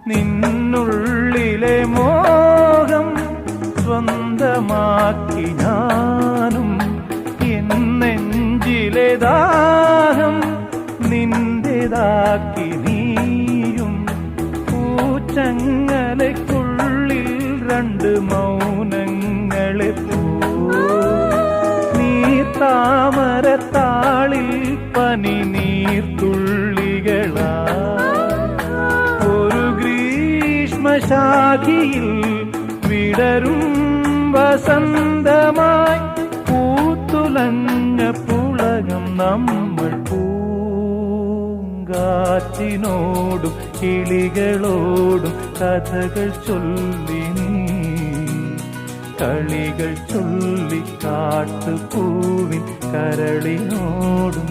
നിന്നുള്ളിലെ മോഹം സ്വന്തമാക്കി ഞാനും, എന്നെഞ്ചിലെ ദാഹം നിന്റേതാക്കി നീയും. പൂച്ചങ്ങലയ്ക്കുള്ളിൽ രണ്ട് മൗനങ്ങളെ താമരത്താളിൽ പനി നീർത്തുള്ളികളാ. ഒരു ഗ്രീഷ്മശാഖിയിൽ വിടരും വസന്തമായി പൂത്തുലഞ്ഞ പുളകം നമ്മൾ. പൂങ്കാറ്റിനോടും കിളികളോടും കഥകൾ ചൊല്ലി നീ, കളികൾ ചൊല്ലി കാട്ടുപൂവിൻ കരളിനോടും